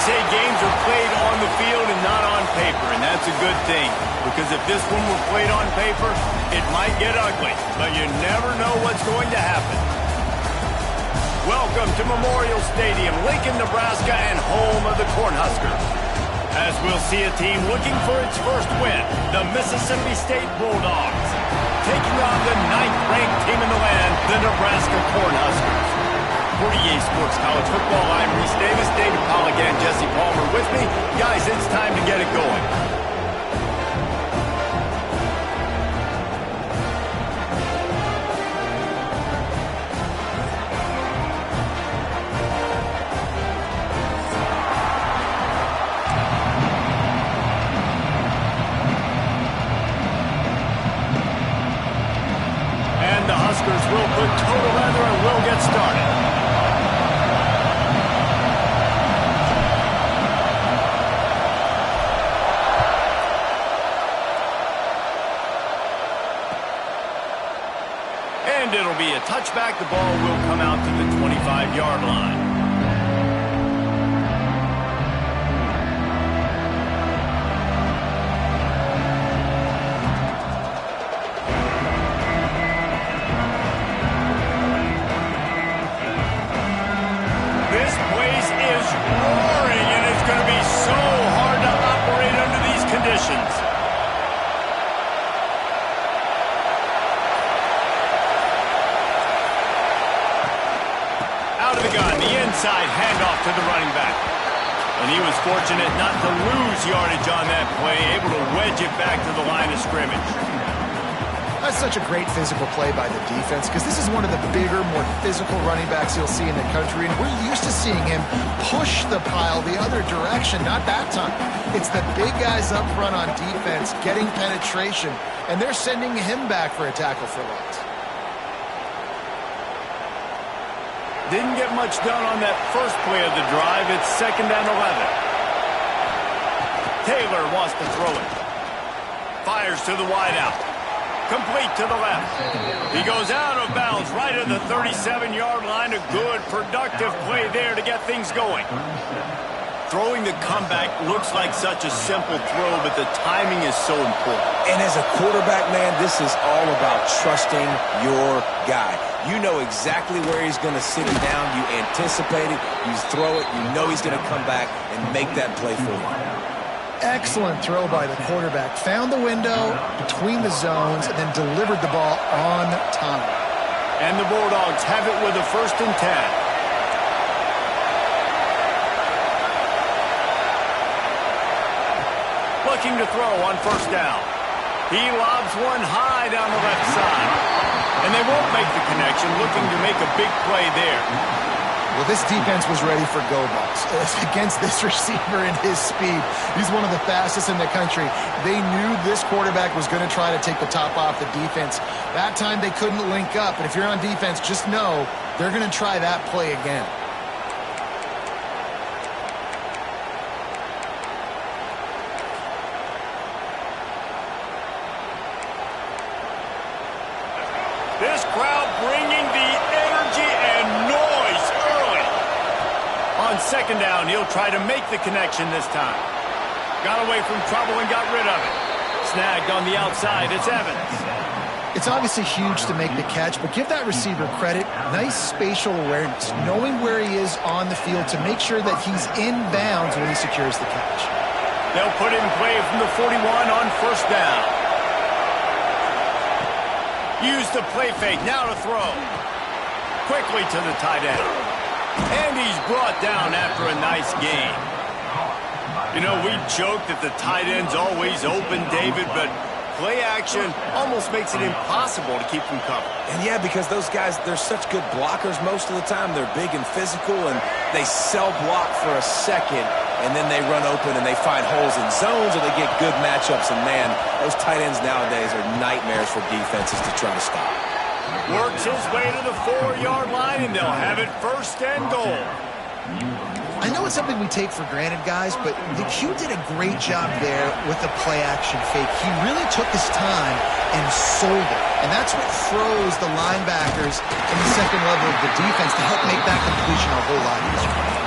say games are played on the field and not on paper, and that's a good thing. Because if this one were played on paper, it might get ugly. But you never know what's going to happen. Welcome to Memorial Stadium, Lincoln, Nebraska, and home of the Cornhuskers. As we'll see a team looking for its first win, the Mississippi State Bulldogs, taking on the 9th-ranked team in the land, the Nebraska Cornhuskers. For EA Sports College Football, I'm Reese Davis, David Pollack, and Jesse Palmer with me. Guys, it's time to get it going. The Huskers will put total leather and will get started. And it'll be a touchback. The ball will come out to the 25-yard line. Out of the gun, the inside handoff to the running back. And he was fortunate not to lose yardage on that play, able to wedge it back to the line of scrimmage. That's such a great physical play by the defense because this is one of the bigger, more physical running backs you'll see in the country, and we're used to seeing him push the pile the other direction. Not that time. It's the big guys up front on defense getting penetration, and they're sending him back for a tackle for loss. Didn't get much done on that first play of the drive. It's 2nd and 11. Taylor wants to throw it. Fires to the wideout. Complete to the left. He goes out of bounds right at the 37-yard line. A good, productive play there to get things going. Throwing the comeback looks like such a simple throw, but the timing is so important. And as a quarterback, man, this is all about trusting your guy. You know exactly where he's going to sit him down. You anticipate it. You throw it. You know he's going to come back and make that play for you. Excellent throw by the quarterback. Found the window between the zones and then delivered the ball on time. And the Bulldogs have it with a 1st and 10. Looking to throw on 1st down. He lobs one high down the left side. And they won't make the connection, looking to make a big play there. Well, this defense was ready for go balls against this receiver and his speed. He's one of the fastest in the country. They knew this quarterback was going to try to take the top off the defense. That time they couldn't link up. And if you're on defense, just know they're going to try that play again. This crowd bringing the energy and noise early. On 2nd down, he'll try to make the connection this time. Got away from trouble and got rid of it. Snagged on the outside, it's Evans. It's obviously huge to make the catch, but give that receiver credit. Nice spatial awareness, knowing where he is on the field to make sure that he's in bounds when he secures the catch. They'll put it in play from the 41 on 1st down. Use the play fake, now to throw. Quickly to the tight end. And he's brought down after a nice gain. You know, we joke that the tight end's always open, David, but play action almost makes it impossible to keep them covered. And yeah, because those guys, they're such good blockers most of the time. They're big and physical, and they cell block for a second, and then they run open and they find holes in zones, or they get good matchups. And man, those tight ends nowadays are nightmares for defenses to try to stop. Works his way to the 4-yard line, and they'll have it 1st and goal. I know it's something we take for granted, guys, but the Q did a great job there with the play-action fake. He really took his time and sold it. And that's what froze the linebackers in the second level of the defense to help make that completion a whole lot easier.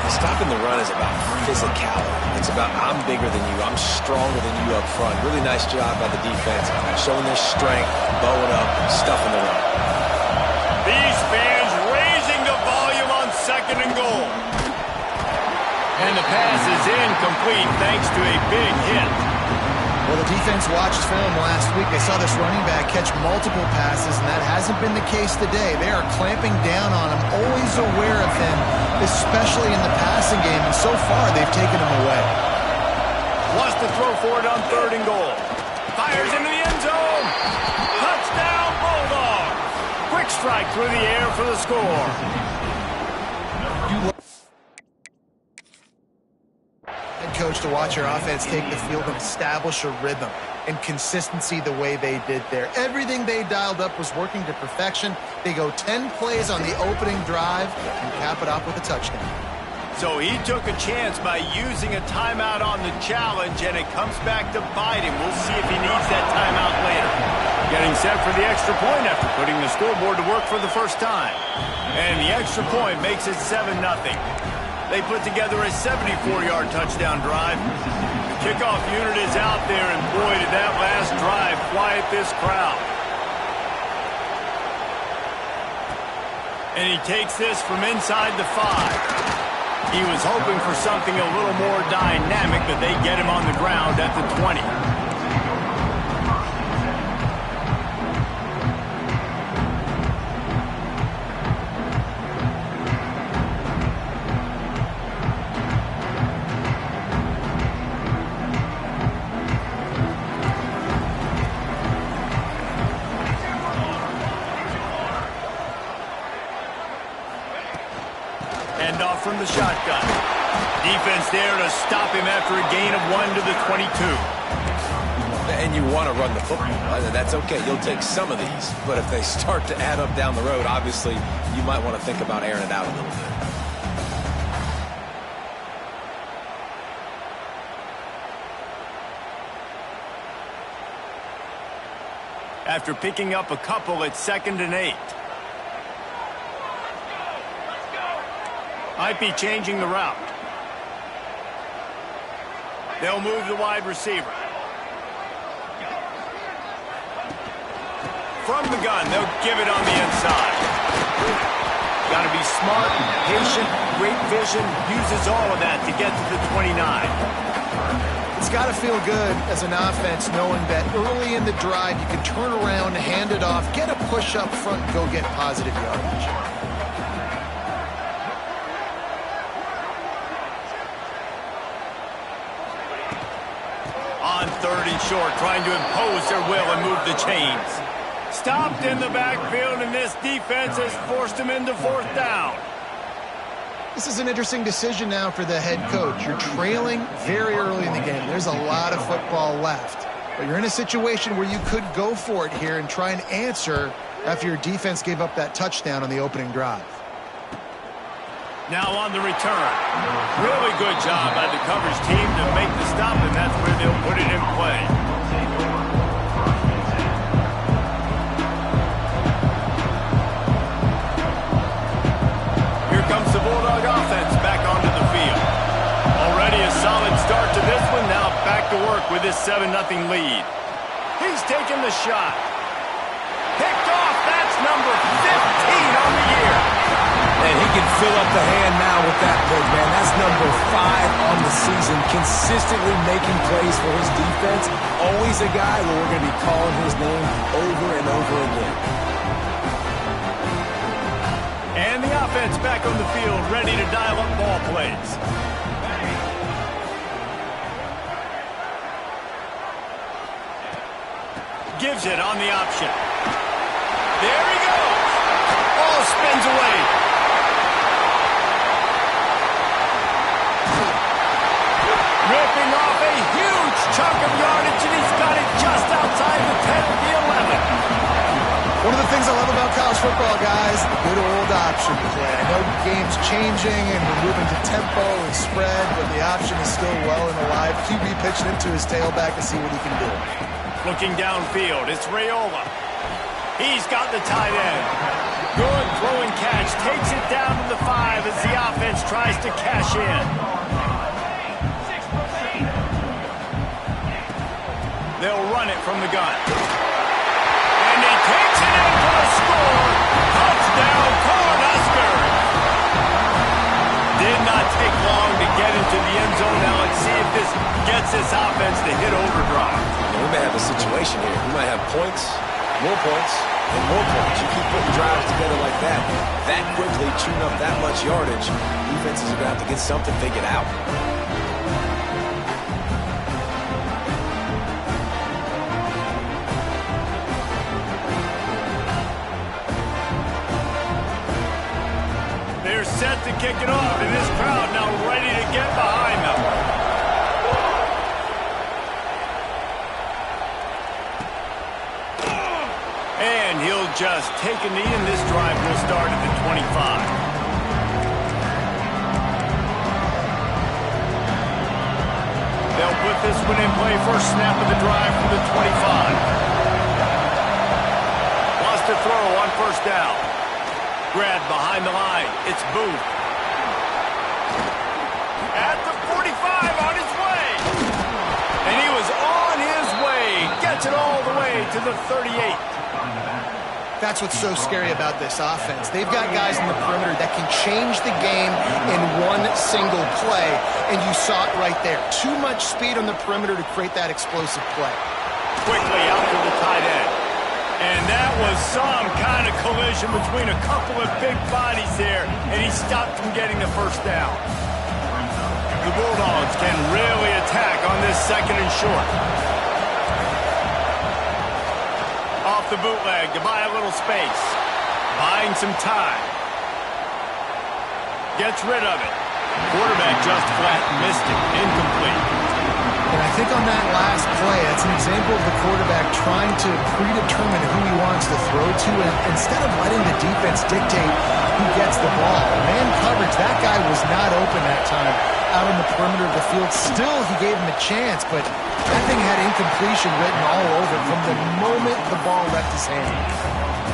Stopping the run is about physicality. It's about I'm bigger than you, I'm stronger than you up front. Really nice job by the defense, showing their strength, bowing up, stuffing the run. These fans raising the volume on 2nd and goal. And the pass is incomplete thanks to a big hit. Well, the defense watched film last week. They saw this running back catch multiple passes, and that hasn't been the case today. They are clamping down on him, always aware of him, especially in the passing game, and so far they've taken him away. Wants to throw for it on 3rd and goal. Fires into the end zone. Touchdown, Bulldogs. Quick strike through the air for the score. Coach, to watch your offense take the field and establish a rhythm and consistency the way they did there. Everything they dialed up was working to perfection. They go 10 plays on the opening drive and cap it off with a touchdown. So he took a chance by using a timeout on the challenge, and it comes back to bite him. We'll see if he needs that timeout later. Getting set for the extra point after putting the scoreboard to work for the first time. And the extra point makes it 7-0. They put together a 74-yard touchdown drive. The kickoff unit is out there, and boy, did that last drive quiet this crowd. And he takes this from inside the 5. He was hoping for something a little more dynamic, but they get him on the ground at the 20. Handoff from the shotgun. Defense there to stop him after a gain of 1 to the 22. And you want to run the football. That's okay. You'll take some of these. But if they start to add up down the road, obviously, you might want to think about airing it out a little bit. After picking up a couple at 2nd and 8. Might be changing the route. They'll move the wide receiver. From the gun, they'll give it on the inside. Got to be smart, patient, great vision, uses all of that to get to the 29. It's got to feel good as an offense knowing that early in the drive you can turn around, hand it off, get a push up front, and go get positive yardage. On 3rd and short, trying to impose their will and move the chains. Stopped in the backfield, and this defense has forced him into 4th down. This is an interesting decision now for the head coach. You're trailing very early in the game. There's a lot of football left. But you're in a situation where you could go for it here and try and answer after your defense gave up that touchdown on the opening drive. Now on the return. Really good job by the coverage team to make the stop, and that's where they'll put it in play. Here comes the Bulldog offense back onto the field. Already a solid start to this one. Now back to work with this 7-0 lead. He's taking the shot. Picked off. That's number 15 on the year. And he can fill up the hand now with that big man. That's number 5 on the season, consistently making plays for his defense. Always a guy where we're going to be calling his name over and over again. And the offense back on the field, ready to dial up ball plays. Gives it on the option. There he goes. Ball spins away. Ripping off a huge chunk of yardage, and he's got it just outside the 10 of the 11. One of the things I love about college football, guys, the good old option play. I know the game's changing and we're moving to tempo and spread, but the option is still well and alive. QB pitching it to his tailback to see what he can do. Looking downfield, it's Raiola. He's got the tight end. Good throw and catch. Takes it down to the 5 as the offense tries to cash in. They'll run it from the gun. And he takes it in for a score. Touchdown, Cornhuskers. Did not take long to get into the end zone. Now let's see if this gets this offense to hit overdrive. We may have a situation here. We might have points, more points, and more points. You keep putting drives together like that quickly, chewing up that much yardage, defenses are going to have to get something figured out. They're set to kick it off, and this crowd now ready to get behind them. And he'll just take a knee, and this drive will start at the 25. They'll put this one in play. First snap of the drive from the 25. Wants to throw on first down. Grabbed behind the line. It's Booth. At the 45, on his way. And he was on his way. Gets it all the way to the 38. That's what's so scary about this offense. They've got guys in the perimeter that can change the game in one single play, and you saw it right there. Too much speed on the perimeter to create that explosive play. Quickly out to the tight end. And that was some kind of collision between a couple of big bodies there, and he stopped from getting the first down. The Bulldogs can really attack on this second and short. Off the bootleg to buy a little space. Buying some time. Gets rid of it. Quarterback just flat missed it. Incomplete. And I think on that last play, that's an example of the quarterback trying to predetermine who he wants to throw to, and instead of letting the defense dictate who gets the ball. Man coverage, that guy was not open that time out on the perimeter of the field. Still, he gave him a chance, but that thing had incompletion written all over it from the moment the ball left his hand.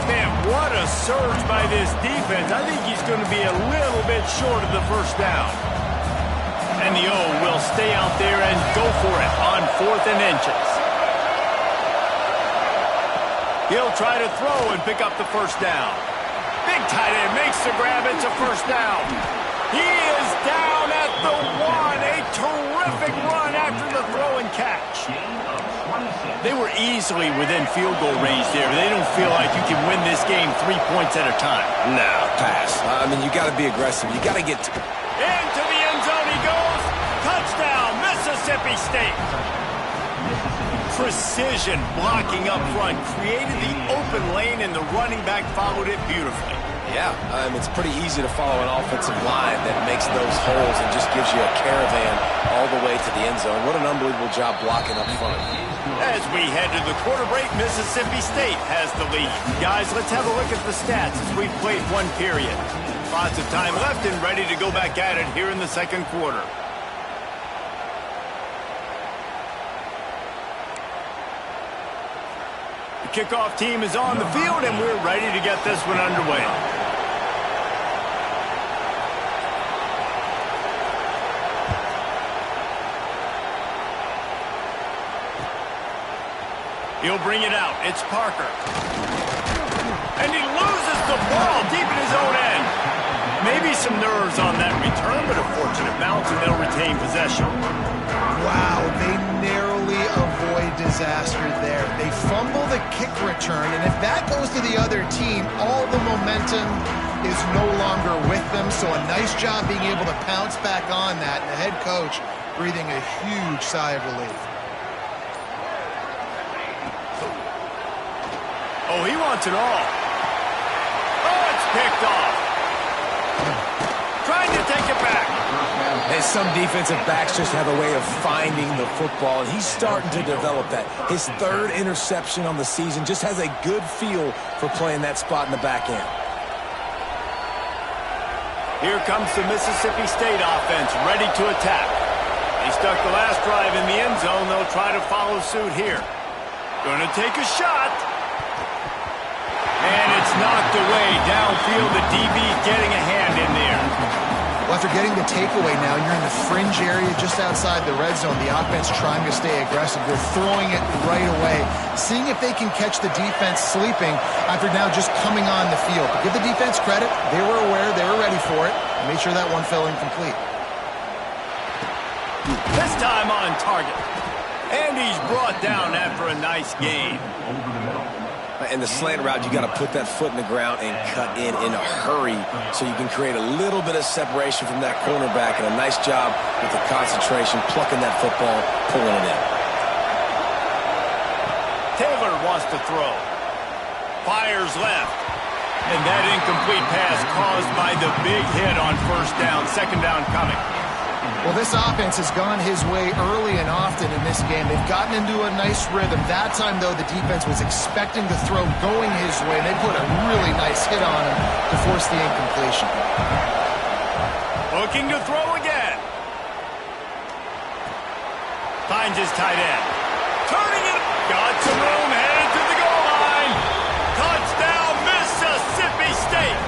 Man, what a surge by this defense. I think he's going to be a little bit short of the first down. And the O will stay out there and go for it on 4th and inches. He'll try to throw and pick up the first down. Big tight end makes the grab. It's a first down. He is down at the 1. A terrific run after the throw and catch. They were easily within field goal range there, but they don't feel like you can win this game 3 points at a time. No, pass. I mean, you got to be aggressive. You got to get into the end zone he goes. Touchdown, Mississippi State. Precision blocking up front created the open lane, and the running back followed it beautifully. Yeah, it's pretty easy to follow an offensive line that makes those holes and just gives you a caravan all the way to the end zone. What an unbelievable job blocking up front. As we head to the quarter break, Mississippi State has the lead. Guys, let's have a look at the stats as we've played one period. Lots of time left and ready to go back at it here in the second quarter. The kickoff team is on the field, and we're ready to get this one underway. He'll bring it out. It's Parker. And he loses the ball deep in his own end. Maybe some nerves on that return, but a fortunate bounce, and they'll retain possession. Wow, they narrowly avoid disaster there. They fumble the kick return, and if that goes to the other team, all the momentum is no longer with them. So a nice job being able to pounce back on that, and the head coach breathing a huge sigh of relief. Oh, he wants it all. Oh, it's picked off. Trying to take it back. And some defensive backs just have a way of finding the football, and he's starting to develop that. His 3rd interception on the season, just has a good feel for playing that spot in the back end. Here comes the Mississippi State offense, ready to attack. They stuck the last drive in the end zone. They'll try to follow suit here. Going to take a shot. And it's knocked Stripped away downfield, the DB getting a hand in there. Well, after getting the takeaway now, you're in the fringe area just outside the red zone. The offense trying to stay aggressive. They're throwing it right away, seeing if they can catch the defense sleeping after now just coming on the field. But give the defense credit. They were aware. They were ready for it. Made sure that one fell incomplete. This time on target. And he's brought down after a nice gain. In the slant route, you got to put that foot in the ground and cut in a hurry so you can create a little bit of separation from that cornerback, and a nice job with the concentration, plucking that football, pulling it in. Taylor wants to throw. Fires left. And that incomplete pass caused by the big hit on first down. Second down coming. Well, this offense has gone his way early and often in this game. They've gotten into a nice rhythm. That time, though, the defense was expecting the throw going his way, and they put a really nice hit on him to force the incompletion. Looking to throw again. Finds his tight end. Turning it. Got some room, headed to the goal line. Touchdown, Mississippi State.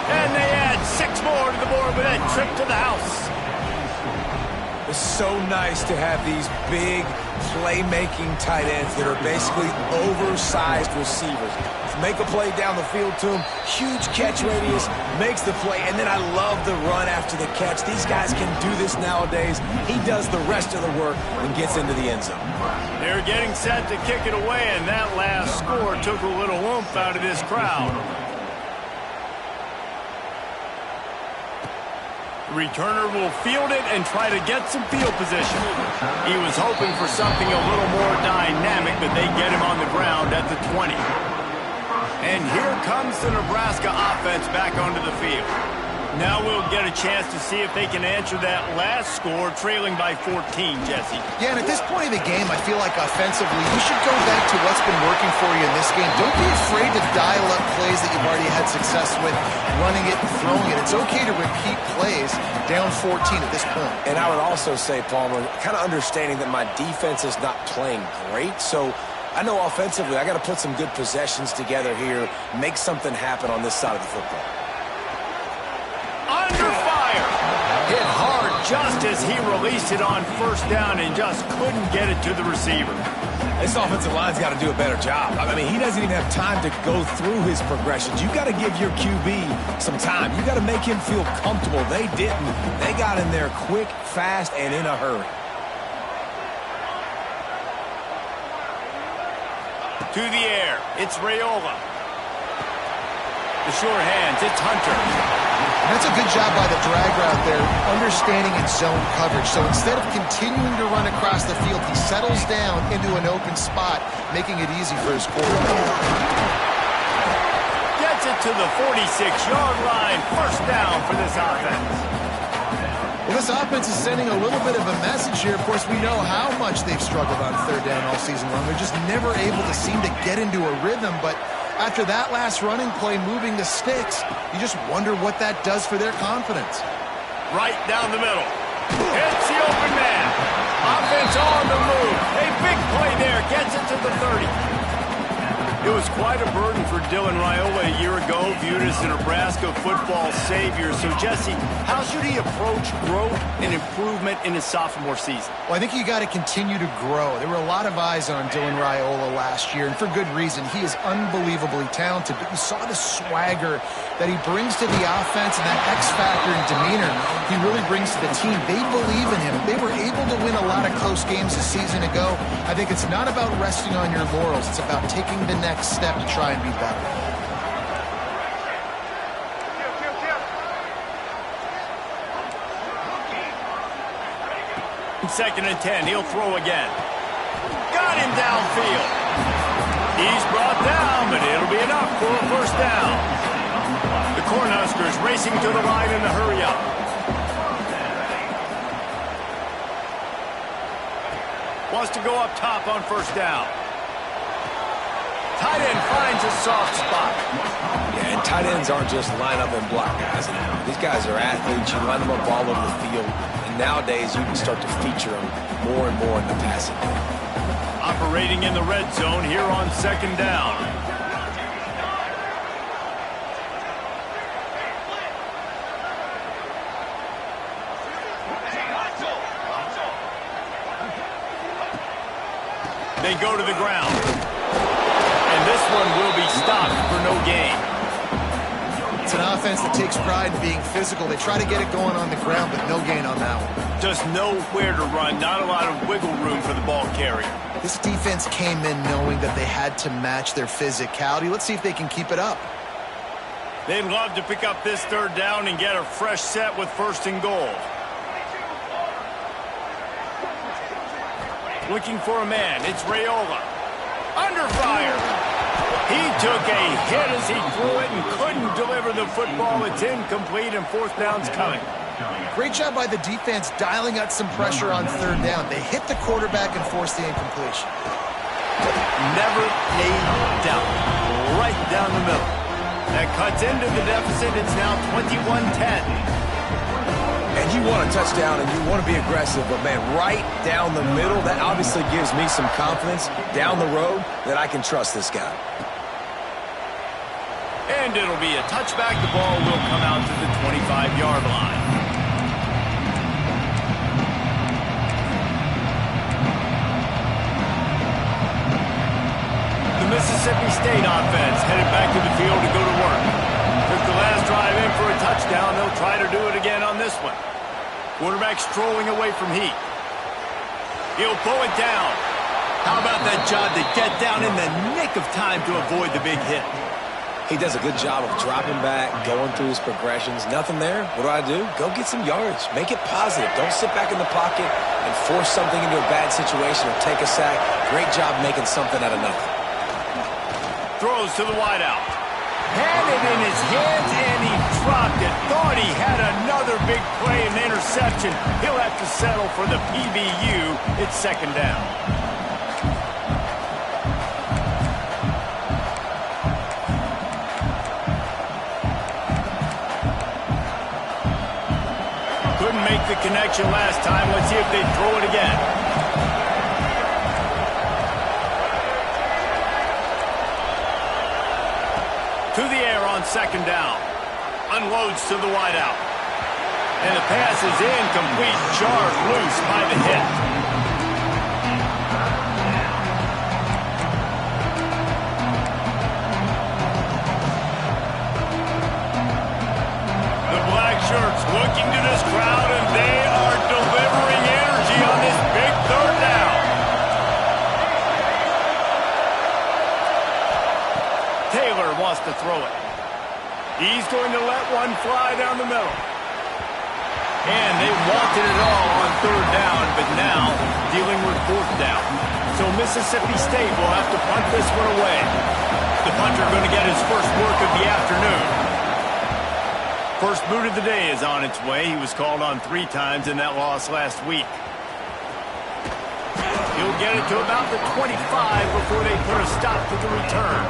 And they add 6 more to the board with that trip to the house. It's so nice to have these big playmaking tight ends that are basically oversized receivers. Make a play down the field to him, huge catch radius, makes the play, and then I love the run after the catch. These guys can do this nowadays. He does the rest of the work and gets into the end zone. They're getting set to kick it away, and that last score took a little oomph out of this crowd. The returner will field it and try to get some field position. He was hoping for something a little more dynamic, but they get him on the ground at the 20. And here comes the Nebraska offense back onto the field. Now we'll get a chance to see if they can answer that last score, trailing by 14, Jesse. Yeah, and at this point of the game, I feel like offensively, you should go back to what's been working for you in this game. Don't be afraid to dial up plays that you've already had success with, running it and throwing it. It's okay to repeat plays down 14 at this point. And I would also say, Palmer, kind of understanding that my defense is not playing great, so I know offensively I got to put some good possessions together here, make something happen on this side of the football. Under fire. Hit hard just as he released it on first down and just couldn't get it to the receiver. This offensive line's got to do a better job. I mean, he doesn't even have time to go through his progressions. You got to give your QB some time. You got to make him feel comfortable. They didn't. They got in there quick, fast, and in a hurry. To the air. It's Raiola. The short hands. It's Hunter. That's a good job by the drag route there, understanding its zone coverage. So instead of continuing to run across the field, he settles down into an open spot, making it easy for his quarterback. Gets it to the 46-yard line. First down for this offense. Well, this offense is sending a little bit of a message here. Of course, we know how much they've struggled on third down all season long. They're just never able to seem to get into a rhythm, but after that last running play, moving the sticks, you just wonder what that does for their confidence. Right down the middle. Hits the open man. Offense on the move. A big play there. Gets it to the 30. It was quite a burden for Dylan Raiola a year ago, viewed as the Nebraska football savior. So, Jesse, how should he approach growth and improvement in his sophomore season? Well, I think you got to continue to grow. There were a lot of eyes on Dylan Raiola last year, and for good reason. He is unbelievably talented, but you saw the swagger that he brings to the offense and that X factor and demeanor he really brings to the team. They believe in him. They were able to win a lot of close games a season ago. I think it's not about resting on your laurels. It's about taking the next step to try and be better. Second and 10, he'll throw again. Got him downfield. He's brought down, but it'll be enough for a first down. The Cornhuskers racing to the line in the hurry-up. Wants to go up top on first down. Tight end finds a soft spot. Yeah, and tight ends aren't just line up and block guys anymore. These guys are athletes. You line them up all over the field. And nowadays, you can start to feature them more and more in the passing game. Operating in the red zone here on second down. They go to the ground. And this one will be stopped for no gain. It's an offense that takes pride in being physical. They try to get it going on the ground, but no gain on that one. Just nowhere to run. Not a lot of wiggle room for the ball carrier. This defense came in knowing that they had to match their physicality. Let's see if they can keep it up. They'd love to pick up this third down and get a fresh set with first and goal. Looking for a man. It's Raiola. Under fire. He took a hit as he threw it and couldn't deliver the football. It's incomplete and fourth down's coming. Great job by the defense dialing out some pressure on third down. They hit the quarterback and forced the incompletion. Never a doubt. Right down the middle. That cuts into the deficit. It's now 21-10. And you want a touchdown and you want to be aggressive, but, man, right down the middle, that obviously gives me some confidence down the road that I can trust this guy. And it'll be a touchback. The ball will come out to the 25-yard line. The Mississippi State offense headed back to the field to go to work. Took the last drive in for a touchdown. They'll try to do it again on this one. Quarterback strolling away from heat. He'll pull it down. How about that job to get down in the nick of time to avoid the big hit? He does a good job of dropping back, going through his progressions. Nothing there. What do? Go get some yardage. Make it positive. Don't sit back in the pocket and force something into a bad situation or take a sack. Great job making something out of nothing. Throws to the wideout. Had it in his hands, and he dropped it. Thought he had another big play and interception. He'll have to settle for the PBU. It's second down. Couldn't make the connection last time. Let's see if they throw it again. To the air on second down. Unloads to the wideout. And the pass is incomplete. Jarred loose by the hit. The black shirts looking to this crowd, and they are delivering energy on this big third down. Taylor wants to throw it. He's going to let one fly down the middle. And they wanted it all on third down, but now dealing with fourth down. So Mississippi State will have to punt this one away. The punter going to get his first work of the afternoon. First boot of the day is on its way. He was called on 3 times in that loss last week. He'll get it to about the 25 before they put a stop to the return.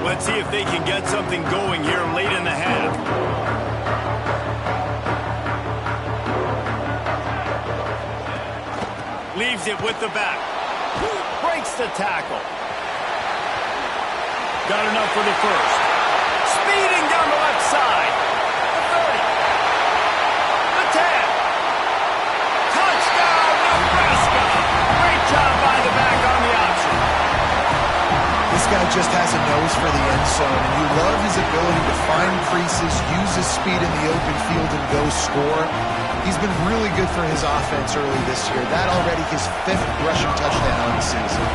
Let's see if they can get something going here late in the half. Leaves it with the back. Breaks the tackle. Got enough for the first. Speeding down the left side. The 30. The 10. Touchdown, Nebraska. Great job by the back on the option. This guy just has a nose for the end zone, and you love his ability to find creases, use his speed in the open field, and go score. He's been really good for his offense early this year. That already his 5th rushing touchdown on the season.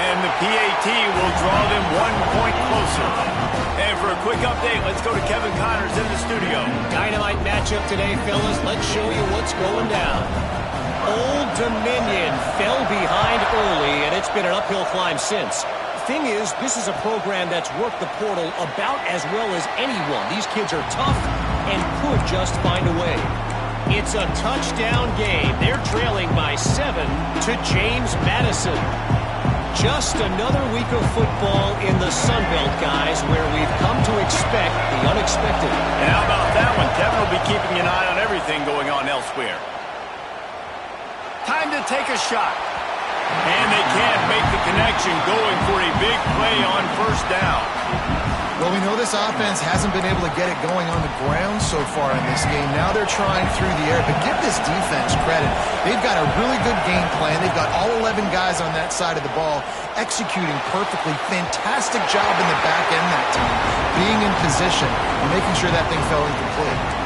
And the PAT will draw them 1 point closer. And for a quick update, let's go to Kevin Connors in the studio. Dynamite matchup today, fellas. Let's show you what's going down. Old Dominion fell behind early, and it's been an uphill climb since. Thing is, this is a program that's worked the portal about as well as anyone. These kids are tough and could just find a way. It's a touchdown game. They're trailing by 7 to James Madison. Just another week of football in the Sun Belt, guys, where we've come to expect the unexpected. And how about that one? Kevin will be keeping an eye on everything going on elsewhere. Time to take a shot. And they can't make the connection, going for a big play on first down. Well, we know this offense hasn't been able to get it going on the ground so far in this game. Now they're trying through the air, but give this defense credit. They've got a really good game plan. They've got all 11 guys on that side of the ball executing perfectly. Fantastic job in the back end that time, being in position and making sure that thing fell incomplete.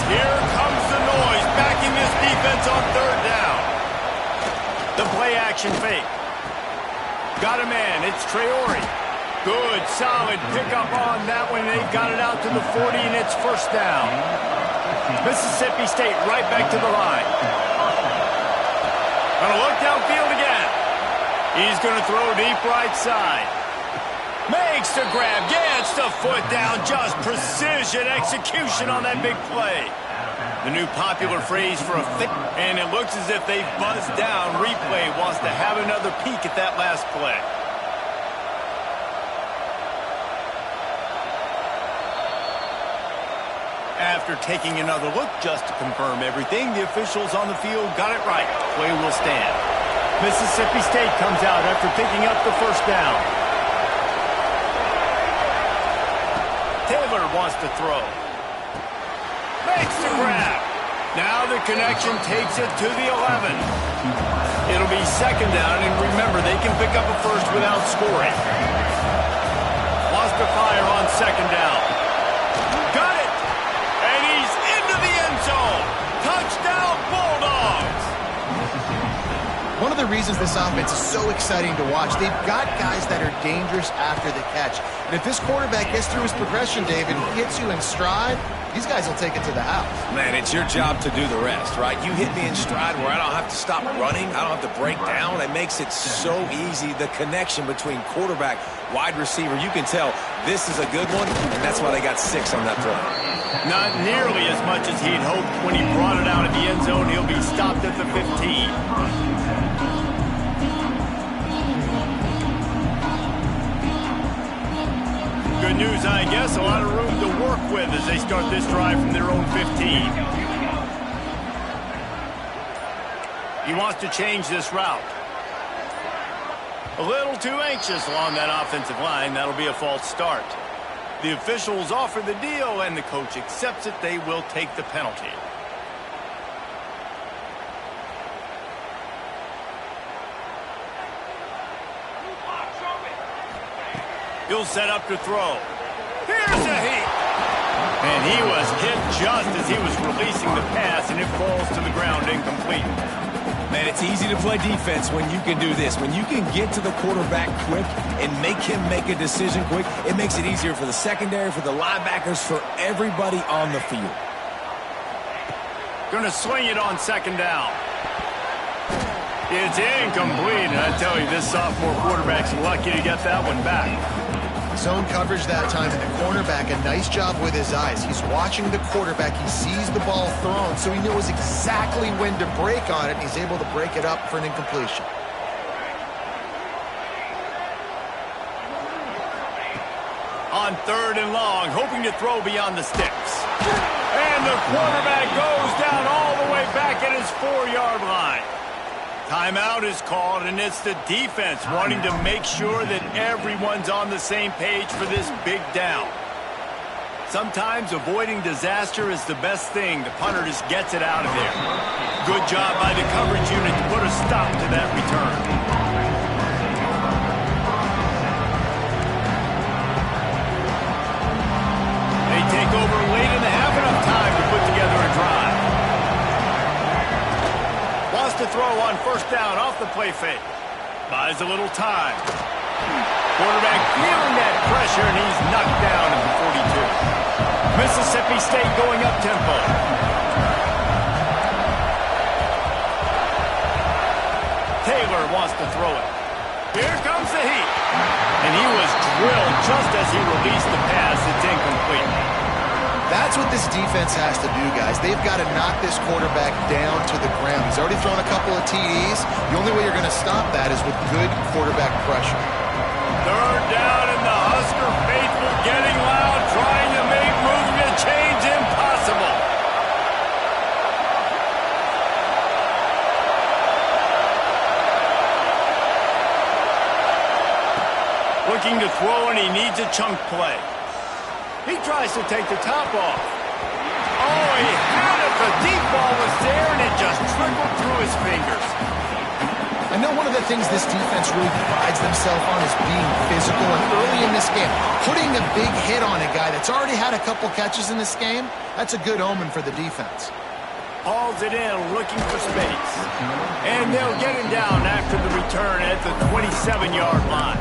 Here comes the noise, backing this defense on third down. The play-action fake. Got a man, it's Traore. Good, solid pickup on that one. They've got it out to the 40, and it's first down. Mississippi State right back to the line. Gonna look downfield again. He's gonna throw deep right side. Makes the grab, gets the foot down, just precision execution on that big play. The new popular phrase for a fit, and it looks as if they've buzzed down. Replay wants to have another peek at that last play. After taking another look just to confirm everything, the officials on the field got it right. Play will stand. Mississippi State comes out after picking up the first down. Taylor wants to throw. Makes the grab. Now the connection takes it to the 11. It'll be second down, and remember, they can pick up a first without scoring. Wants to fire on second down. Got it! And he's into the end zone. Touchdown, Bulldogs! One of the reasons this offense is so exciting to watch, they've got guys that are dangerous after the catch. And if this quarterback gets through his progression, David, and hits you in stride, these guys will take it to the house. Man, it's your job to do the rest, right? You hit me in stride where I don't have to stop running. I don't have to break down. It makes it so easy. The connection between quarterback, wide receiver, you can tell this is a good one, and that's why they got 6 on that throw. Not nearly as much as he'd hoped when he brought it out of the end zone. He'll be stopped at the 15. Good news, I guess. A lot of room to work with as they start this drive from their own 15. He wants to change this route. A little too anxious along that offensive line. That'll be a false start. The officials offer the deal, and the coach accepts it. They will take the penalty. He'll set up to throw. Here's a heat. And he was hit just as he was releasing the pass, and it falls to the ground incomplete. Man, it's easy to play defense when you can do this. When you can get to the quarterback quick and make him make a decision quick, it makes it easier for the secondary, for the linebackers, for everybody on the field. Gonna swing it on second down. It's incomplete, and I tell you, this sophomore quarterback's lucky to get that one back. Zone coverage that time, and the cornerback, a nice job with his eyes. He's watching the quarterback. He sees the ball thrown, so he knows exactly when to break on it, and he's able to break it up for an incompletion. On third and long, hoping to throw beyond the sticks. And the quarterback goes down all the way back at his 4-yard line. Timeout is called, and it's the defense wanting to make sure that everyone's on the same page for this big down. Sometimes avoiding disaster is the best thing. The punter just gets it out of there. Good job by the coverage unit to put a stop to that return. They take over late in the half, enough time to put together a drive. Wants to throw on first down off the play fake. Buys a little time. Quarterback feeling that pressure, and he's knocked down at the 42. Mississippi State going up tempo. Taylor wants to throw it. Here comes the heat. And he was drilled just as he released the pass. It's incomplete. That's what this defense has to do, guys. They've got to knock this quarterback down to the ground. He's already thrown a couple of TDs. The only way you're going to stop that is with good quarterback pressure. Third down, and the Husker faithful getting loud, trying to make movement change impossible. Looking to throw, and he needs a chunk play. He tries to take the top off. Oh, he had it. The deep ball was there, and it just trickled through his fingers. I know one of the things this defense really prides themselves on is being physical, and early in this game, putting a big hit on a guy that's already had a couple catches in this game, that's a good omen for the defense. Hauls it in, looking for space. And they'll get him down after the return at the 27-yard line.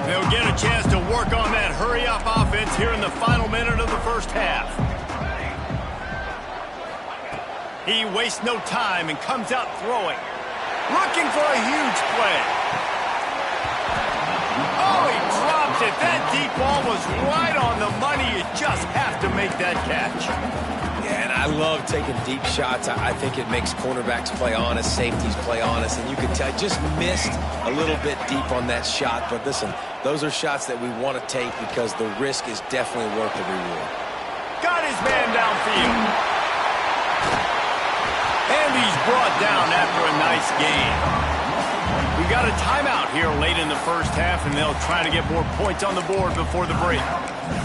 They'll get a chance to work on that hurry-up offense here in the final minute of the first half. He wastes no time and comes out throwing. Looking for a huge play. Oh, he dropped it. That deep ball was right on the money. You just have to make that catch. Yeah, and I love taking deep shots. I think it makes cornerbacks play honest, safeties play honest, and you can tell just missed a little bit deep on that shot. But listen, those are shots that we want to take because the risk is definitely worth the reward. Got his man downfield. And he's brought down after a nice gain. We got a timeout here late in the first half, and they'll try to get more points on the board before the break.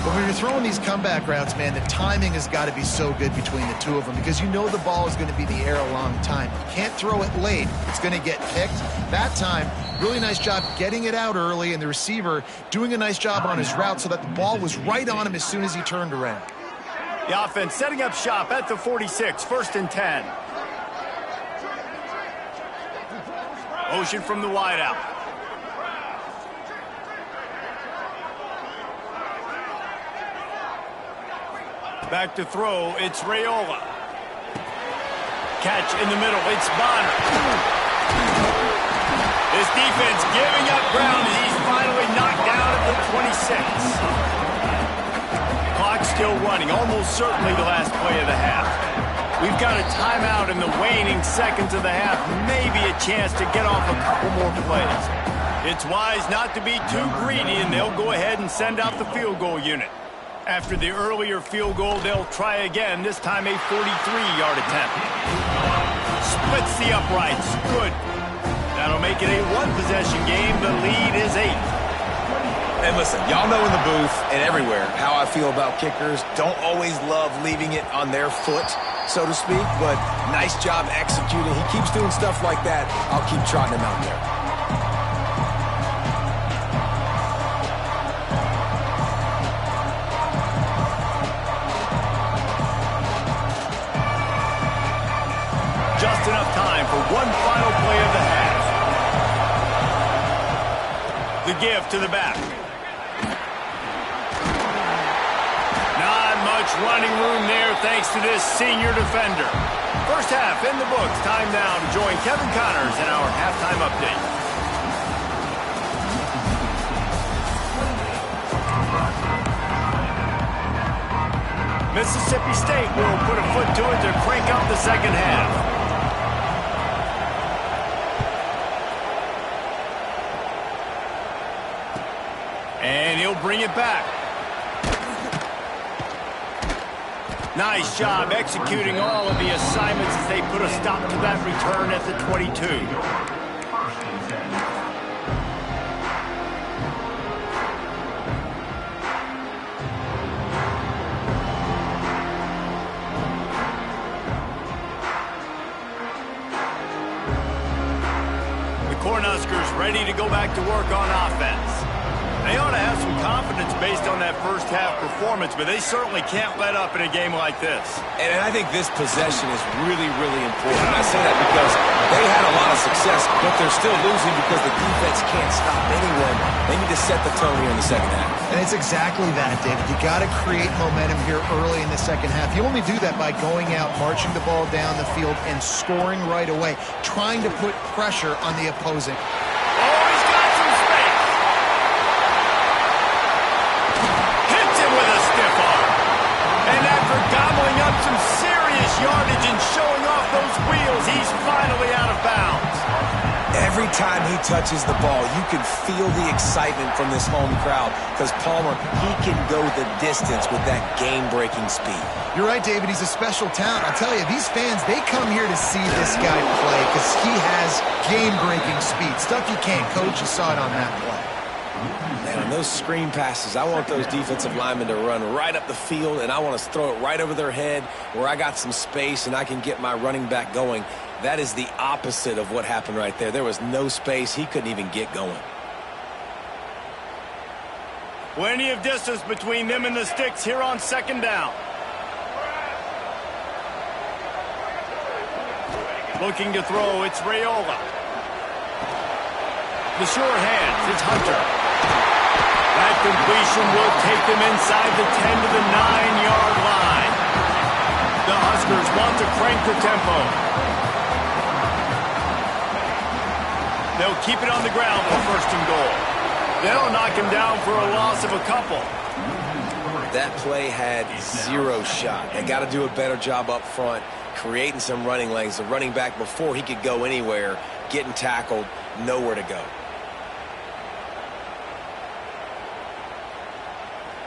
But when you're throwing these comeback routes, man, the timing has got to be so good between the two of them because you know the ball is going to be in the air a long time. You can't throw it late. It's going to get picked. That time, really nice job getting it out early, and the receiver doing a nice job on his route so that the ball was right on him as soon as he turned around. The offense setting up shop at the 46, 1st and 10. Motion from the wideout. Back to throw, it's Raiola. Catch in the middle, it's Bonner. This defense giving up ground as he's finally knocked down at the 26. Clock still running, almost certainly the last play of the half. We've got a timeout in the waning seconds of the half. Maybe a chance to get off a couple more plays. It's wise not to be too greedy, and they'll go ahead and send out the field goal unit. After the earlier field goal, they'll try again, this time a 43-yard attempt. Splits the uprights. Good. That'll make it a one-possession game. The lead is 8. And listen, y'all know in the booth and everywhere how I feel about kickers. Don't always love leaving it on their foot, so to speak, but nice job executing. He keeps doing stuff like that. I'll keep trotting him out there. Just enough time for one final play of the half. The give to the back. Not much running room there thanks to this senior defender. First half in the books. Time now to join Kevin Connors in our halftime update. Mississippi State will put a foot to it to crank up the second half. And he'll bring it back. Nice job executing all of the assignments as they put a stop to that return at the 22. The Cornhuskers ready to go back to work on offense. They ought to have some confidence based on that first half performance, but they certainly can't let up in a game like this. And I think this possession is really, really important. I say that because they had a lot of success, but they're still losing because the defense can't stop anyone. They need to set the tone here in the second half. And it's exactly that, David. You got to create momentum here early in the second half. You only do that by going out, marching the ball down the field, and scoring right away, trying to put pressure on the opposing. Gobbling up some serious yardage and showing off those wheels, he's finally out of bounds. Every time he touches the ball, you can feel the excitement from this home crowd because Palmer, he can go the distance with that game-breaking speed. You're right, David. He's a special talent. I'll tell you, these fans, they come here to see this guy play because he has game-breaking speed. Stuff you can't coach. You saw it on that play. Man, on those screen passes, I want those defensive linemen to run right up the field, and I want to throw it right over their head where I got some space and I can get my running back going. That is the opposite of what happened right there. There was no space. He couldn't even get going. Plenty of distance between them and the sticks here on second down. Looking to throw, it's Raiola. The sure hands, it's Hunter. That completion will take them inside the 10 to the 9-yard line. The Huskers want to crank the tempo. They'll keep it on the ground for first and goal. They'll knock him down for a loss of a couple. That play had zero shot. They got to do a better job up front, creating some running lanes. The running back, before he could go anywhere, getting tackled, nowhere to go.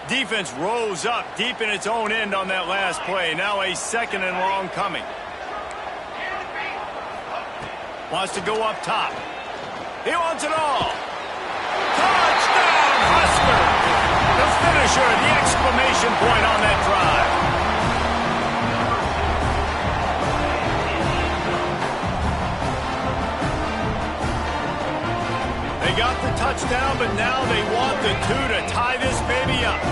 Defense rose up deep in its own end on that last play. Now a second and long coming. Wants to go up top. He wants it all. Touchdown, Huskers! The finisher, the exclamation point on that drive. They got the touchdown, but now they want the 2 to tie this baby up.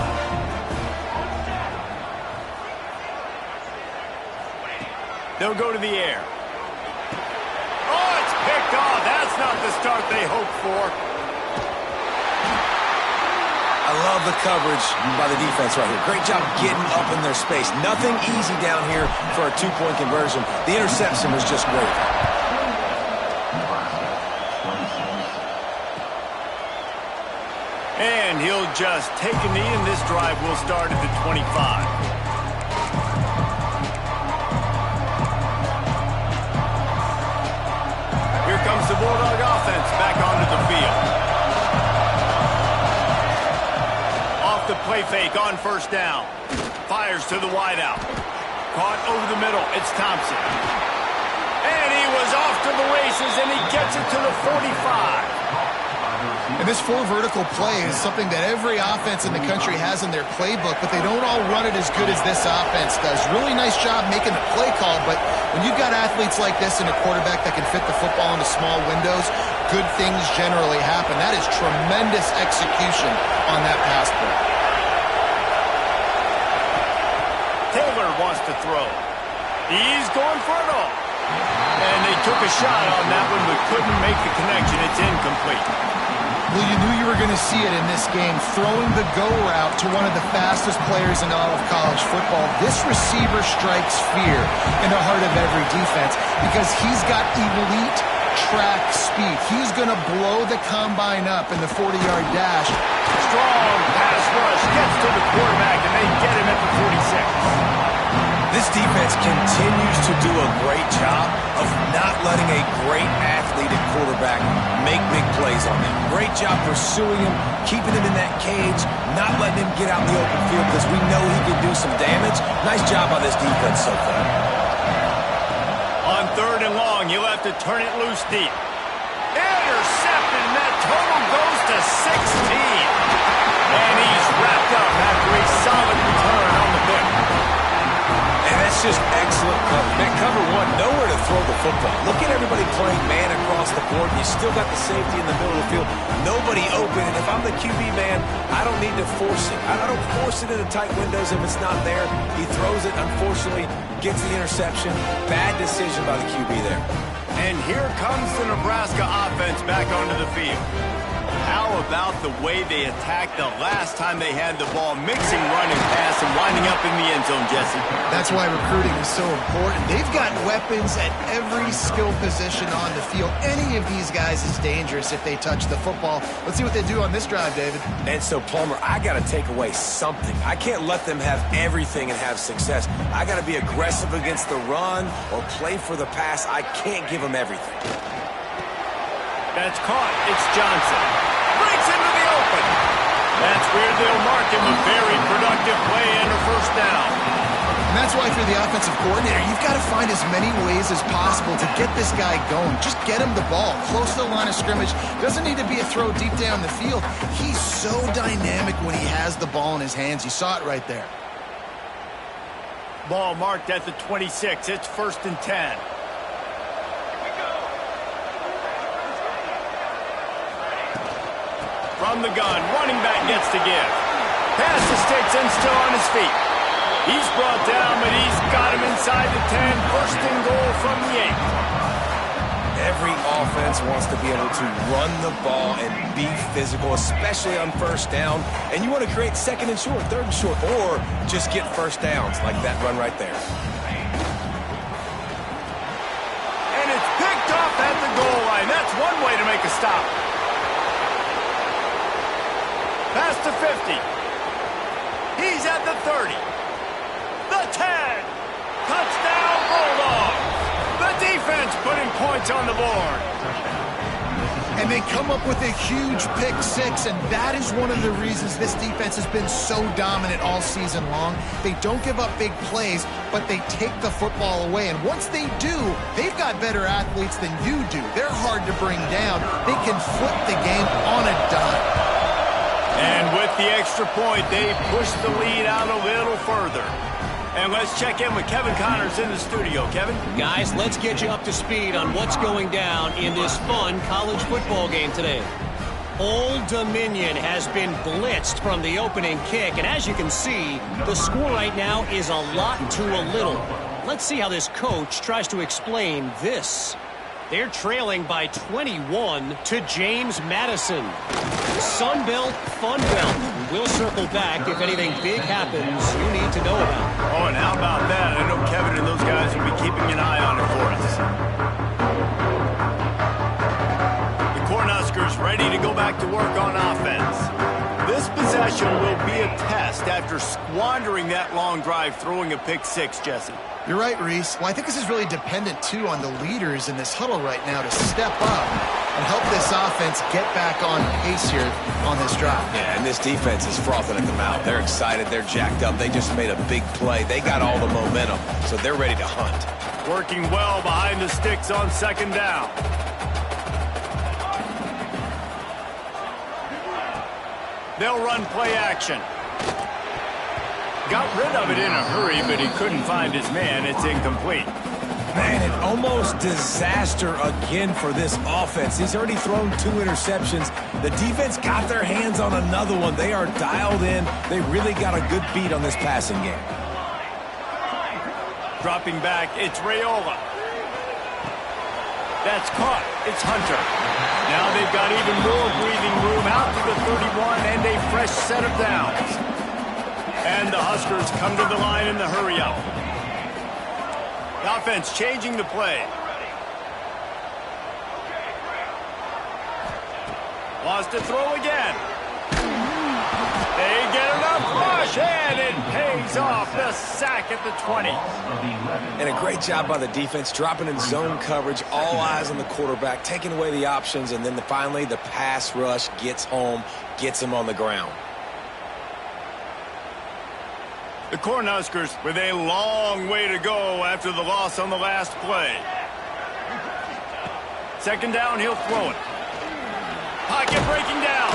They'll go to the air. Oh, it's picked off. That's not the start they hoped for. I love the coverage by the defense right here. Great job getting up in their space. Nothing easy down here for a 2-point conversion. The interception was just great. And he'll just take a knee, and this drive will start at the 25. Here comes the Bulldog offense back onto the field. Off the play fake on first down. Fires to the wideout. Caught over the middle. It's Thompson. And he was off to the races, and he gets it to the 45. And this 4 vertical play is something that every offense in the country has in their playbook, but they don't all run it as good as this offense does. Really nice job making the play call, but when you've got athletes like this and a quarterback that can fit the football into small windows, good things generally happen. That is tremendous execution on that pass play. Taylor wants to throw. He's going for it all. And they took a shot on that one, but couldn't make the connection. It's incomplete. Well, you knew you were going to see it in this game, throwing the go route to one of the fastest players in all of college football. This receiver strikes fear in the heart of every defense because he's got elite track speed. He's going to blow the combine up in the 40-yard dash. Strong pass rush gets to the quarterback, and they get him at the 46. This defense continues to do a great job of not letting a great athlete at quarterback make big plays on them. Great job pursuing him, keeping him in that cage, not letting him get out in the open field because we know he can do some damage. Nice job by this defense so far. On third and long, you'll have to turn it loose deep. Intercepted, and that total goes to 16. And he's wrapped up after a solid return on the pick. And that's just excellent cover. Man, cover one, nowhere to throw the football. Look at everybody playing man across the board. You still got the safety in the middle of the field. Nobody open. And if I'm the QB man, I don't need to force it. I don't force it into tight windows if it's not there. He throws it, unfortunately, gets the interception. Bad decision by the QB there. And here comes the Nebraska offense back onto the field. How about the way they attacked the last time they had the ball, mixing run and pass and winding up in the end zone, Jesse? That's why recruiting is so important. They've got weapons at every skill position on the field. Any of these guys is dangerous if they touch the football. Let's see what they do on this drive, David. And so, Palmer, I got to take away something. I can't let them have everything and have success. I got to be aggressive against the run or play for the pass. I can't give them everything. That's caught. It's Johnson. Breaks into the open. That's where they'll mark him a very productive play and a first down. And that's why if you're the offensive coordinator, you've got to find as many ways as possible to get this guy going. Just get him the ball close to the line of scrimmage. Doesn't need to be a throw deep down the field. He's so dynamic when he has the ball in his hands. You saw it right there. Ball marked at the 26. It's 1st and 10. From the gun, running back gets to give. Pass to Stetson, still on his feet. He's brought down, but he's got him inside the 10. 1st and goal from the 8. Every offense wants to be able to run the ball and be physical, especially on first down. And you want to create 2nd and short, 3rd and short, or just get first downs like that run right there. And it's picked off at the goal line. That's one way to make a stop. Pass to 50. He's at the 30. The 10. Touchdown, Bulldogs. The defense putting points on the board. And they come up with a huge pick six, and that is one of the reasons this defense has been so dominant all season long. They don't give up big plays, but they take the football away. And once they do, they've got better athletes than you do. They're hard to bring down. They can flip the game on a dime. And with the extra point, they push the lead out a little further. And let's check in with Kevin Connors in the studio. Kevin? Guys, let's get you up to speed on what's going down in this fun college football game today. Old Dominion has been blitzed from the opening kick, and as you can see, the score right now is a lot to a little. Let's see how this coach tries to explain this. They're trailing by 21 to James Madison. Sunbelt, Funbelt. We'll circle back if anything big happens you need to know about. Oh, and how about that? I know Kevin and those guys will be keeping an eye on it for us. The Cornhuskers ready to go back to work on offense. This possession will be a test after squandering that long drive throwing a pick six, Jesse. You're right, Reese. Well, I think this is really dependent, too, on the leaders in this huddle right now to step up and help this offense get back on pace here on this drive. Yeah, and this defense is frothing at the mouth. They're excited. They're jacked up. They just made a big play. They got all the momentum, so they're ready to hunt. Working well behind the sticks on 2nd down. They'll run play action. Got rid of it in a hurry, but he couldn't find his man. It's incomplete. Man, an almost disaster again for this offense. He's already thrown 2 interceptions. The defense got their hands on another one. They are dialed in. They really got a good beat on this passing game. Dropping back, it's Raiola. That's caught. It's Hunter. Now they've got even more breathing room out to the 31 and a fresh set of downs. And the Huskers come to the line in the hurry-up. The offense changing the play. Wants to throw again. They get enough rush, and it pays off. The sack at the 20. And a great job by the defense, dropping in zone coverage, all eyes on the quarterback, taking away the options, and then finally the pass rush gets home, gets him on the ground. The Cornhuskers with a long way to go after the loss on the last play. 2nd down, he'll throw it. Pocket breaking down.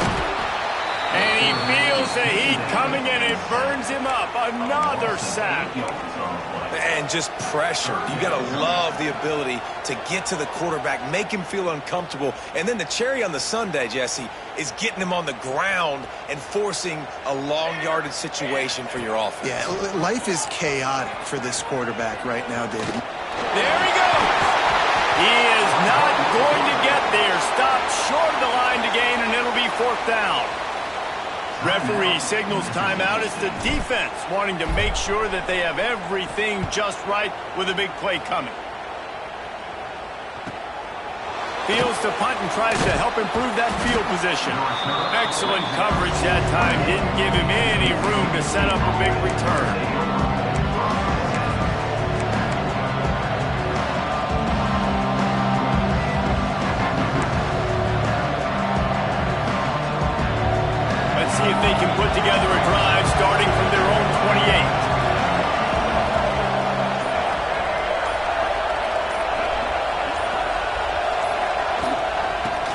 And he feels the heat coming and it burns him up. Another sack. And just pressure. You got to love the ability to get to the quarterback, make him feel uncomfortable. And then the cherry on the sundae, Jesse, is getting him on the ground and forcing a long yardage situation for your offense. Yeah, life is chaotic for this quarterback right now, David. There he goes. He is not going to get there. Stopped short of the line to gain, and it'll be 4th down. Referee signals timeout. It's the defense wanting to make sure that they have everything just right with a big play coming. Fields to punt and tries to help improve that field position. Excellent coverage that time. Didn't give him any room to set up a big return.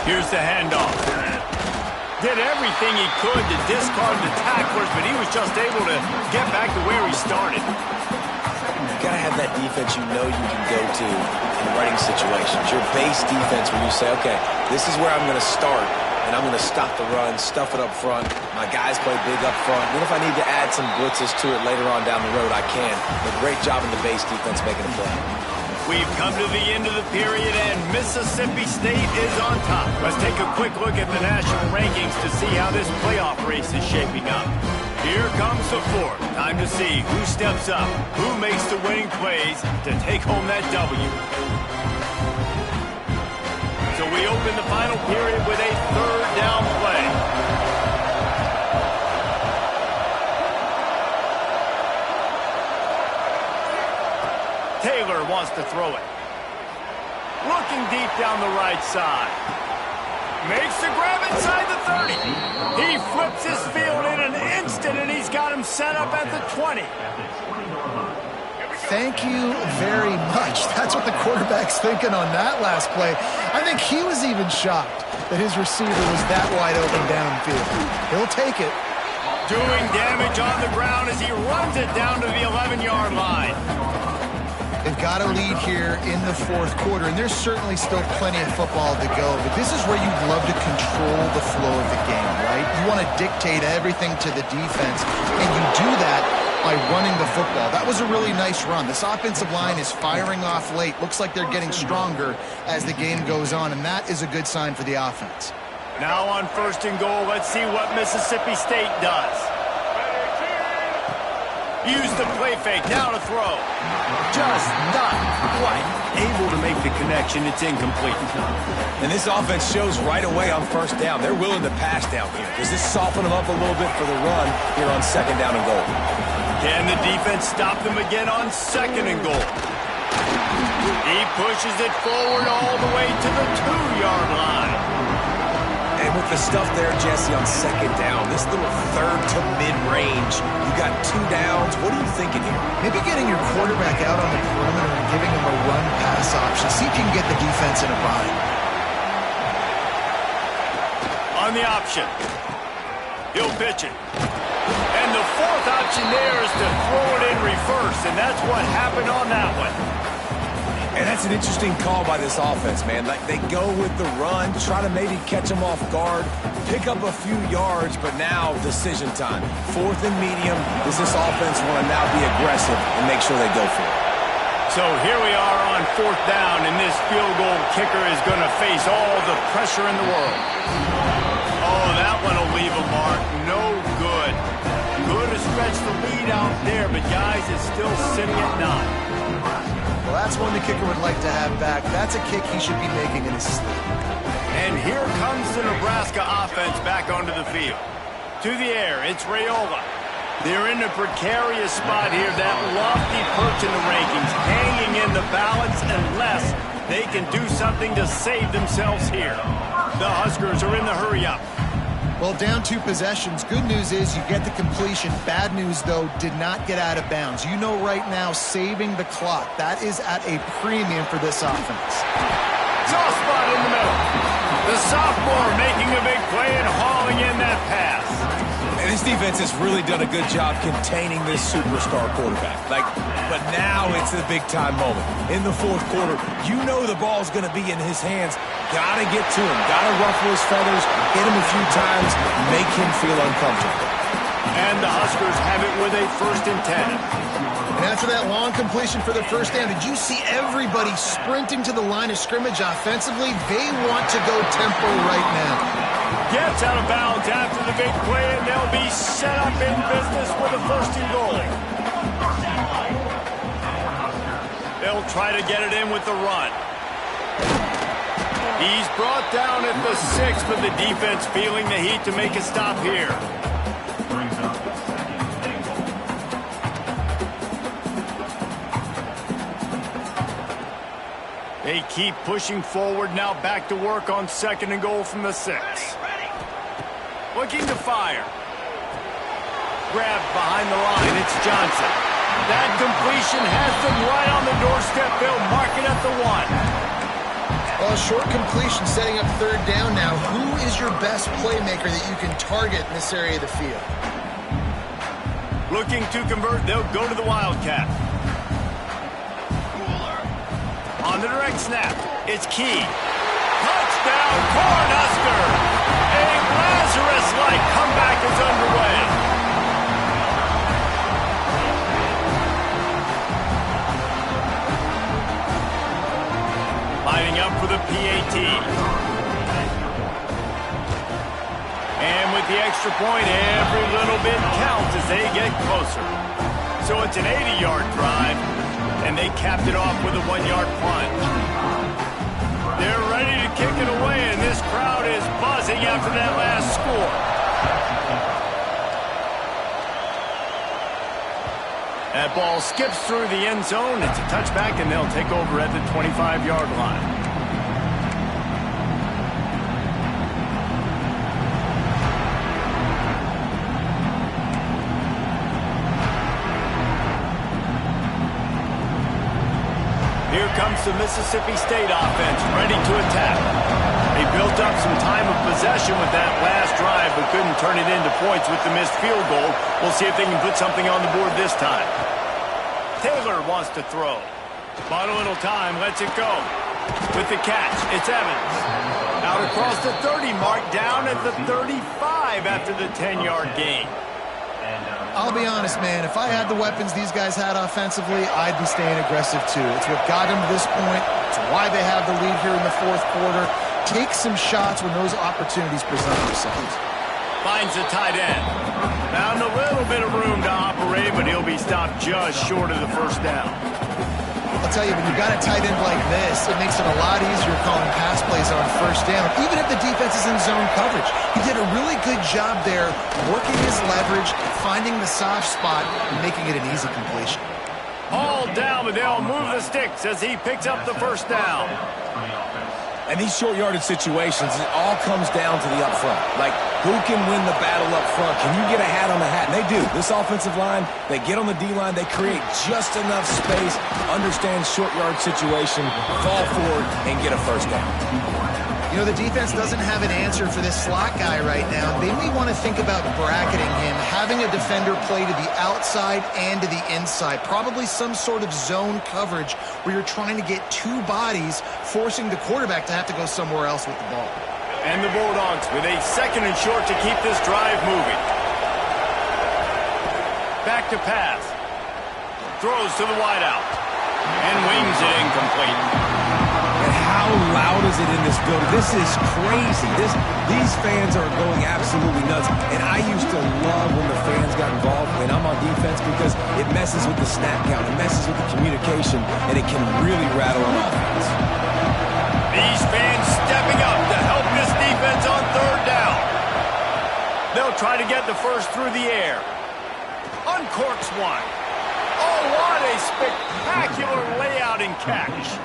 Here's the handoff. Did everything he could to discard the tacklers, but he was just able to get back to where he started. You got to have that defense you know you can go to in running situations. Your base defense where you say, okay, this is where I'm going to start, and I'm going to stop the run, stuff it up front. My guys play big up front. Then if I need to add some blitzes to it later on down the road, I can. But great job in the base defense making a play. We've come to the end of the period, and Mississippi State is on top. Let's take a quick look at the national rankings to see how this playoff race is shaping up. Here comes the fourth. Time to see who steps up, who makes the winning plays to take home that W. So we open the final period with a third down play. Taylor wants to throw it. Looking deep down the right side. Makes the grab inside the 30. He flips his field in an instant, and he's got him set up at the 20. Thank you very much. That's what the quarterback's thinking on that last play. I think he was even shocked that his receiver was that wide open downfield. He'll take it. Doing damage on the ground as he runs it down to the 11-yard line. They've got a lead here in the fourth quarter, and there's certainly still plenty of football to go, but this is where you'd love to control the flow of the game, right? You want to dictate everything to the defense, and you do that by running the football. That was a really nice run. This offensive line is firing off late. Looks like they're getting stronger as the game goes on, and that is a good sign for the offense. Now on first and goal, let's see what Mississippi State does. Use the play fake, now to throw. Just not quite able to make the connection. It's incomplete. And this offense shows right away on first down. They're willing to pass down here. Does this soften them up a little bit for the run here on second down and goal? Can the defense stop them again on second and goal? He pushes it forward all the way to the 2-yard line. And with the stuff there, Jesse, on second down, this little third to mid-range, you got 2 downs. What are you thinking here? Maybe getting your quarterback out on the perimeter and giving him a run-pass option. See if you can get the defense in a bind. On the option. He'll pitch it. And the fourth option there is to throw it in reverse, and that's what happened on that one. And that's an interesting call by this offense, man. Like, they go with the run, try to maybe catch them off guard, pick up a few yards, but now decision time. Fourth and medium. Does this offense want to now be aggressive and make sure they go for it? So here we are on fourth down, and this field goal kicker is going to face all the pressure in the world. Oh, that one will leave a mark. No good. Good to stretch the lead out there, but guys, it's still sitting at 9. Well, that's one the kicker would like to have back. That's a kick he should be making in his sleep. And here comes the Nebraska offense back onto the field. To the air, it's Raiola. They're in a precarious spot here, that lofty perch in the rankings, hanging in the balance unless they can do something to save themselves here. The Huskers are in the hurry-up. Well, down 2 possessions. Good news is you get the completion. Bad news, though, did not get out of bounds. You know right now, saving the clock, that is at a premium for this offense. Soft spot in the middle. The sophomore making a big play and hauling in that pass. And this defense has really done a good job containing this superstar quarterback. But now it's the big-time moment. In the fourth quarter, you know the ball's going to be in his hands. Got to get to him. Got to ruffle his feathers, hit him a few times, make him feel uncomfortable. And the Huskers have it with a 1st and 10. And after that long completion for the first down, did you see everybody sprinting to the line of scrimmage offensively? They want to go tempo right now. Gets out of bounds after the big play, and they'll be set up in business with a 1st and goal. They'll try to get it in with the run. He's brought down at the 6, but the defense feeling the heat to make a stop here. They keep pushing forward, now back to work on 2nd and goal from the 6. Looking to fire. Grabbed behind the line, it's Johnson. That completion has them right on the doorstep. They'll mark it at the 1. Well, Well, a short completion setting up third down now. Who is your best playmaker that you can target in this area of the field? Looking to convert, they'll go to the Wildcat. On the direct snap, it's Key. Touchdown, Cornhusker! A Lazarus-like comeback is underway. Lining up for the PAT. And with the extra point, every little bit counts as they get closer. So it's an 80-yard drive, and they capped it off with a 1-yard plunge. They're ready to kick it away, and this crowd is buzzing after that last score. That ball skips through the end zone. It's a touchback, and they'll take over at the 25-yard line. Here comes the Mississippi State offense, ready to attack. They built up some time of possession with that last drive, but couldn't turn it into points with the missed field goal. We'll see if they can put something on the board this time. Taylor wants to throw. Bought a little time, lets it go. With the catch, it's Evans. Out across the 30 mark, down at the 35 after the 10-yard gain. I'll be honest, man. If I had the weapons these guys had offensively, I'd be staying aggressive too. It's what got them to this point. It's why they have the lead here in the fourth quarter. Take some shots when those opportunities present themselves. Finds the tight end. Found a little bit of room to operate, but he'll be stopped just short of the first down. I'll tell you, when you've got a tight end like this, it makes it a lot easier calling pass plays on first down, even if the defense is in zone coverage. He did a really good job there, working his leverage, finding the soft spot, and making it an easy completion. Hauled down, but they'll move the sticks as he picks up the first down. And these short-yardage situations, it all comes down to the up front. Like, who can win the battle up front? Can you get a hat on the hat? And they do. This offensive line, they get on the D-line, they create just enough space, understand short-yard situation, fall forward, and get a first down. You know, the defense doesn't have an answer for this slot guy right now. They may want to think about bracketing him, having a defender play to the outside and to the inside. Probably some sort of zone coverage where you're trying to get two bodies, forcing the quarterback to have to go somewhere else with the ball. And the Bulldogs with a second and short to keep this drive moving. Back to pass. Throws to the wideout. And wings it incomplete. And how loud is it in this building? This is crazy. These fans are going absolutely nuts. And I used to love when the fans got involved when I'm on defense because it messes with the snap count, it messes with the communication, and it can really rattle an offense. These fans stepping up to help this defense on third down. They'll try to get the first through the air. Uncorks one. Oh, what a spectacular layout and catch.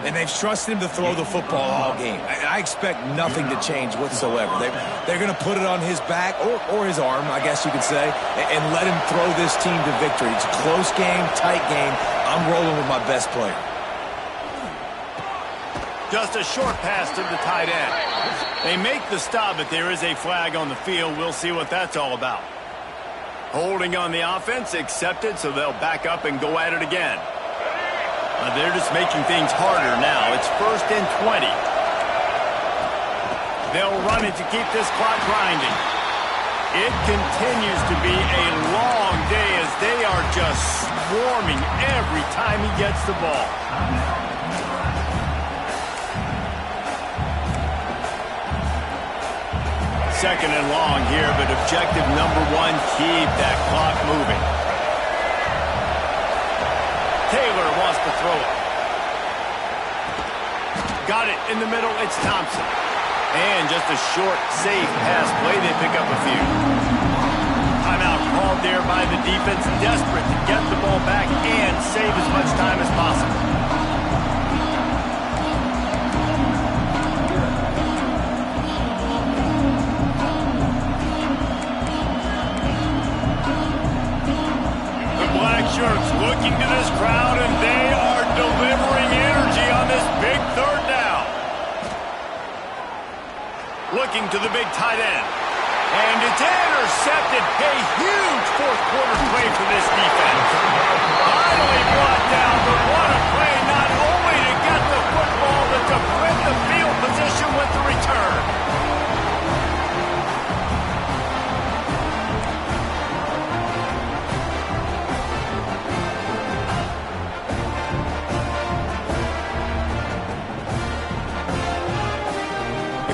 And they've trusted him to throw the football all game. I expect nothing to change whatsoever. They're going to put it on his back, or his arm, I guess you could say, and let him throw this team to victory. It's a close game, tight game. I'm rolling with my best player. Just a short pass to the tight end. They make the stop, but there is a flag on the field. We'll see what that's all about. Holding on the offense, accepted, so they'll back up and go at it again. They're just making things harder now. It's 1st and 20. They'll run it to keep this clock grinding. It continues to be a long day as they are just swarming every time he gets the ball. Second and long here, but objective number one, keep that clock moving. Taylor wants to throw it. Got it in the middle, it's Thompson. And just a short, safe pass play, they pick up a few. Timeout called there by the defense, desperate to get the ball back and save as much time as possible. Shirts looking to this crowd, and they are delivering energy on this big third down. looking to the big tight end. And it's intercepted. A huge fourth quarter play for this defense. Finally brought down, but what a play, not only to get the football, but to print the field position with the return.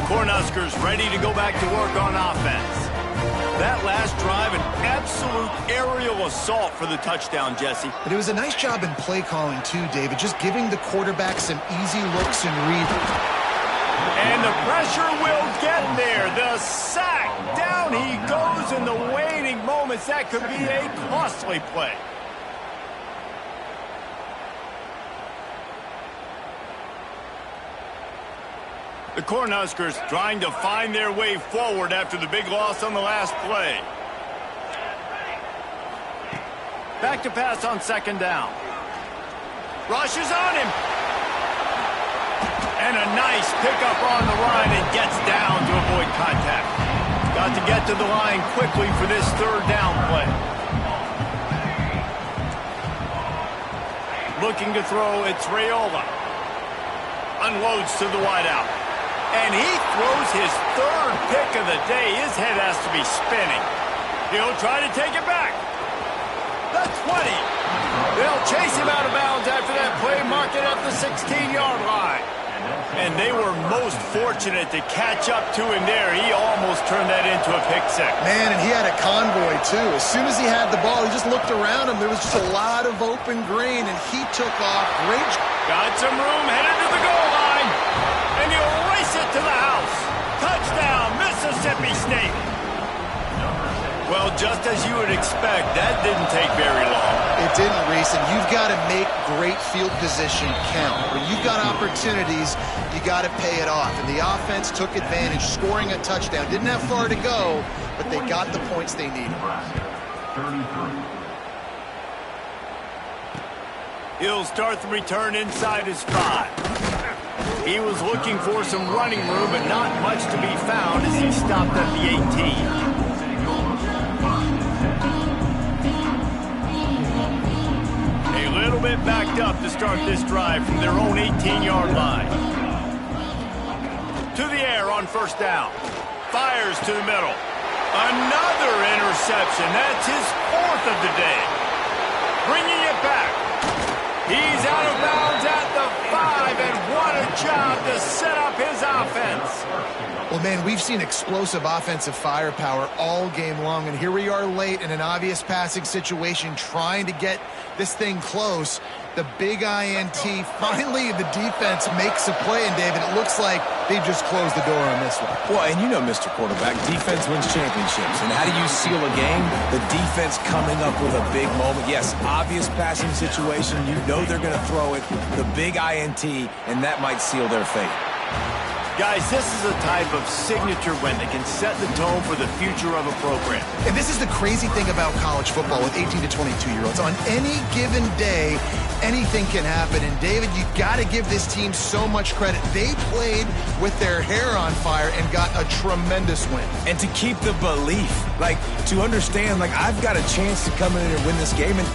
Cornhuskers ready to go back to work on offense. That last drive, an absolute aerial assault for the touchdown, Jesse. But it was a nice job in play calling too, David, just giving the quarterback some easy looks and reads. And the pressure will get there. The sack. Down he goes in the waning moments. That could be a costly play. The Cornhuskers trying to find their way forward after the big loss on the last play. Back to pass on second down. Rushes on him. And a nice pickup on the line and gets down to avoid contact. Got to get to the line quickly for this third down play. Looking to throw, it's Raiola. Unloads to the wideout. And he throws his third pick of the day. His head has to be spinning. He'll try to take it back. The 20. They'll chase him out of bounds after that play, mark it at the 16-yard line. And they were most fortunate to catch up to him there. He almost turned that into a pick six. Man, and he had a convoy, too. As soon as he had the ball, he just looked around him. There was just a lot of open green, and he took off. Great. Got some room, headed to the goal line. And he'll race it to the house. Touchdown, Mississippi State. Well, just as you would expect, that didn't take very long. It didn't, Reese, and you've got to make great field position count. When you've got opportunities, you got to pay it off. And the offense took advantage, scoring a touchdown. Didn't have far to go, but they got the points they needed. He'll start the return inside his 5. He was looking for some running room, but not much to be found as he stopped at the 18. A little bit backed up to start this drive from their own 18-yard line. To the air on first down. Fires to the middle. Another interception. That's his fourth of the day. Bringing it back. He's out of bounds at the 5, and what a job to set up his offense. Well, man, we've seen explosive offensive firepower all game long, and here we are late in an obvious passing situation trying to get this thing close. The big INT, finally the defense makes a play, and David, it looks like they've just closed the door on this one. Well, and you know, Mr. Quarterback, defense wins championships. And how do you seal a game? The defense coming up with a big moment. Yes, obvious passing situation. You know they're going to throw it. The big INT, and that might seal their fate. Guys, this is a type of signature win that can set the tone for the future of a program. And this is the crazy thing about college football with 18 to 22-year-olds. On any given day, anything can happen. And, David, you got to give this team so much credit. They played with their hair on fire and got a tremendous win. And to keep the belief, like, to understand, like, I've got a chance to come in and win this game, and